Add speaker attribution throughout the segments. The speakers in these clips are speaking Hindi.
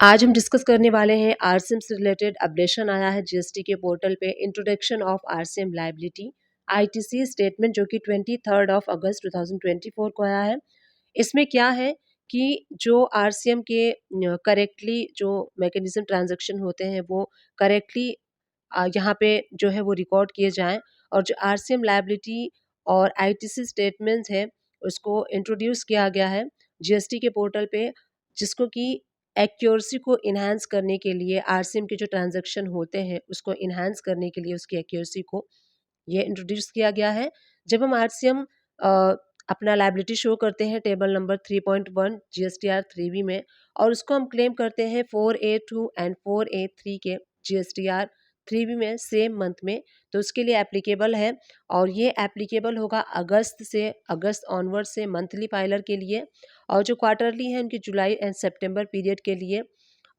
Speaker 1: आज हम डिस्कस करने वाले हैं आरसीएम से रिलेटेड अपडेशन आया है जीएसटी के पोर्टल पे introduction of RCM liability ITC statement जो कि 23 अगस्त 2024 को आया है। इसमें क्या है कि जो आरसीएम के करेक्टली जो मैकेनिज्म ट्रांजैक्शन होते हैं वो करेक्टली यहाँ पे जो है वो रिकॉर्ड किए जाएं और जो आरसीएम लायबिलिटी और आईटीसी स्टेटमेंट्स है उसको इंट्रोड्यूस किया गया है जीएसटी के पोर्टल पे, जिसको कि एक्यूरेसी को इन्हांस करने के लिए आरसीएम के जो ट्रांजैक्शन होते हैं उसको इन्हांस करने के लिए उसकी एक्यूरेसी को ये इंट्रोड्यूस किया गया है। जब हम आरसीएम अपना लायबिलिटी शो करते हैं टेबल नंबर 3.1 जीएसटीआर 3B में और उसको हम क्लेम करते हैं 4A2 एंड 4A3 के जीएसटीआर 3B में सेम मंथ में, तो उसके लिए एप्लीकेबल है और ये एप्लीकेबल होगा अगस्त ऑनवर्ड से मंथली फाइलर के लिए, और जो क्वार्टरली है उनकी जुलाई एंड सितंबर पीरियड के लिए।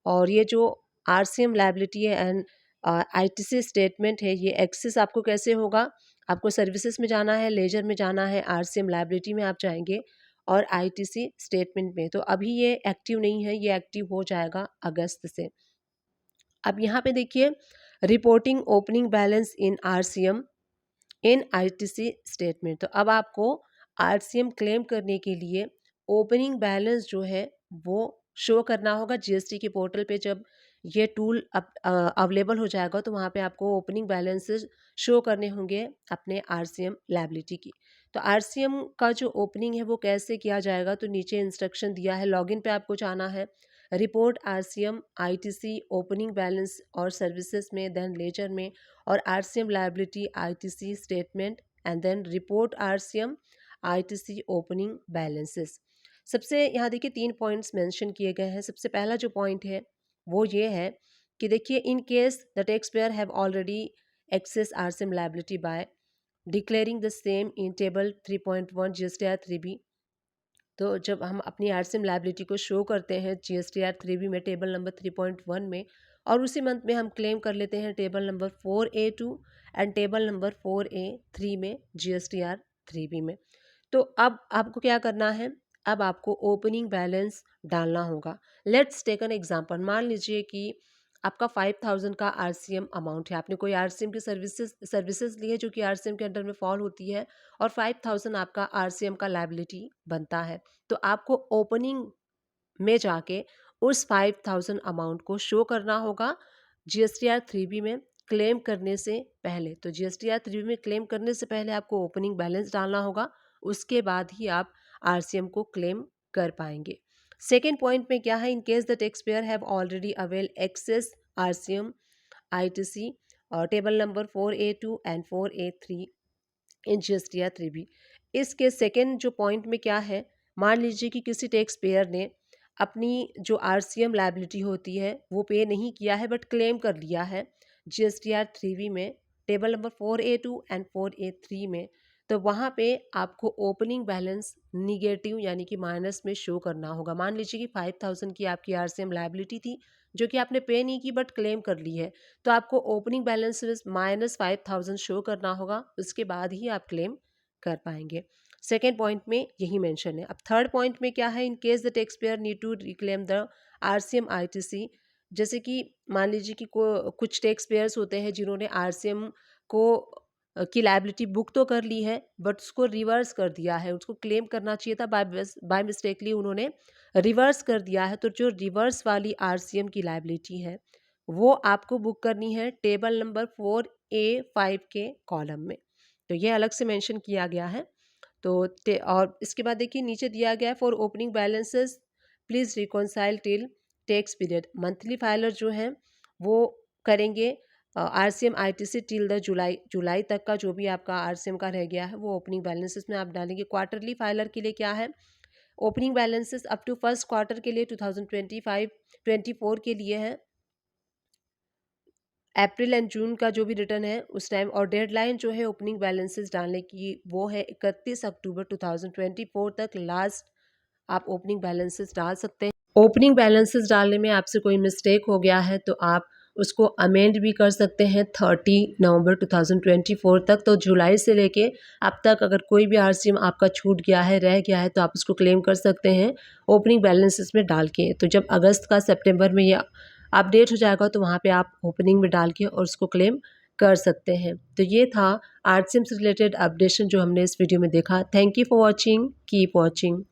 Speaker 1: और ये जो आरसीएम लायबिलिटी है एंड आईटीसी स्टेटमेंट है ये एक्सेस आपको कैसे होगा, आपको सर्विसेज में जाना है, लेजर में जाना है, आरसीएम लायबिलिटी में आप जाएंगे और आईटीसी स्टेटमेंट में। तो अभी ये एक्टिव नहीं है, ये एक्टिव हो जाएगा अगस्त से। अब यहाँ पे देखिए रिपोर्टिंग ओपनिंग बैलेंस इन आरसीएम इन आईटीसी स्टेटमेंट। तो अब आपको आरसीएम क्लेम करने के लिए ओपनिंग बैलेंस जो है वो शो करना होगा जीएसटी के पोर्टल पे। जब ये टूल अवेलेबल हो जाएगा तो वहाँ पे आपको ओपनिंग बैलेंसेस शो करने होंगे अपने आरसीएम लायबिलिटी की। तो आरसीएम का जो ओपनिंग है वो कैसे किया जाएगा, तो नीचे इंस्ट्रक्शन दिया है, लॉगिन पे आपको जाना है, report RCM ITC opening balance और सर्विसेज में, देन लेजर में, और RCM liability ITC statement and then report RCM ITC opening balances. सबसे यहाँ देखिए 3 पॉइंट्स मेंशन किए गए हैं। सबसे पहला जो पॉइंट है वो ये है कि देखिए in case the tax payer have already access RCM liability by declaring the same in table 3.1 GSTR 3B। तो जब हम अपनी आरसीएम लायबिलिटी को शो करते हैं जीएसटीआर 3B में टेबल नंबर 3.1 में, और उसी मंथ में हम क्लेम कर लेते हैं table number 4A2 and table number 4A3 में जीएसटीआर 3B में। तो अब आपको क्या करना है, अब आपको ओपनिंग बैलेंस डालना होगा। लेट्स टेक एन एग्जांपल, मान लीजिए कि आपका 5000 का आरसीएम अमाउंट है, आपने कोई आरसीएम की सर्विसेज ली है जो कि आरसीएम के अंडर में फॉल होती है और 5000 आपका आरसीएम का लायबिलिटी बनता है। तो आपको ओपनिंग में जाके उस 5000 अमाउंट को शो करना होगा जीएसटीआर 3B में क्लेम करने से पहले। तो जीएसटीआर 3B में क्लेम करने से पहले आपको ओपनिंग बैलेंस डालना होगा, उसके बाद ही आप आरसीएम को क्लेम कर पाएंगे। सेकेंड पॉइंट में क्या है, in case the tax payer have already avail access RCM ITC और table number 4A2 and 4A3 in GSTR 3B। इसके सेकेंड जो पॉइंट में क्या है, मान लीजिए कि किसी टैक्स पेयर ने अपनी जो आरसीएम लायबिलिटी होती है वो पे नहीं किया है बट क्लेम कर लिया है जीएसटीआर 3B में table number 4A2 and 4A3 में, तो वहाँ पे आपको ओपनिंग बैलेंस निगेटिव यानी कि माइनस में शो करना होगा। मान लीजिए कि 5000 की आपकी आरसीएम लायबिलिटी थी जो कि आपने पे नहीं की बट क्लेम कर ली है, तो आपको ओपनिंग बैलेंस -5000 शो करना होगा, उसके बाद ही आप क्लेम कर पाएंगे। सेकेंड पॉइंट में यही मेंशन है। अब थर्ड पॉइंट में क्या है, in case the tax payer need to reclaim the RCM ITC. जैसे कि मान लीजिए कि कुछ टैक्स पेयर्स होते हैं जिन्होंने आरसीएम को की लायबिलिटी बुक तो कर ली है बट उसको रिवर्स कर दिया है, उसको क्लेम करना चाहिए था, बाय मिस्टेकली उन्होंने रिवर्स कर दिया है। तो जो रिवर्स वाली आरसीएम की लायबिलिटी है वो आपको बुक करनी है टेबल नंबर 4A5 के कॉलम में, तो ये अलग से मेंशन किया गया है। तो और इसके बाद देखिए नीचे दिया गया है for opening balances please reconcile till tax period. Monthly filer जो हैं वो करेंगे आरसीएम आईटीसी टिल द जुलाई तक का जो भी आपका आरसीएम का रह गया है वो ओपनिंग बैलेंसेस में आप डालेंगे। क्वार्टरली फाइलर के लिए क्या है, opening balances up to first quarter के लिए 2025-24 के लिए है, अप्रैल एंड जून का जो भी रिटर्न है उस टाइम, और डेडलाइन जो है ओपनिंग बैलेंसेस डालने की वो है 31 अक्टूबर 2024 तक लास्ट आप ओपनिंग बैलेंसेस डाल सकते हैं। ओपनिंग बैलेंसेस डालने में आपसे कोई मिस्टेक हो गया है तो आप उसको अमेंड भी कर सकते हैं 30 नवंबर 2024 तक। तो जुलाई से लेके अब तक अगर कोई भी आरसीएम आपका छूट गया है, रह गया है, तो आप उसको क्लेम कर सकते हैं ओपनिंग बैलेंसेस में डाल के। तो जब अगस्त का सितंबर में ये अपडेट हो जाएगा तो वहाँ पे आप ओपनिंग में डाल के और उसको क्लेम कर सकते हैं। तो ये था आरसीएम से रिलेटेड अपडेशन जो हमने इस वीडियो में देखा। Thank you for watching, keep watching.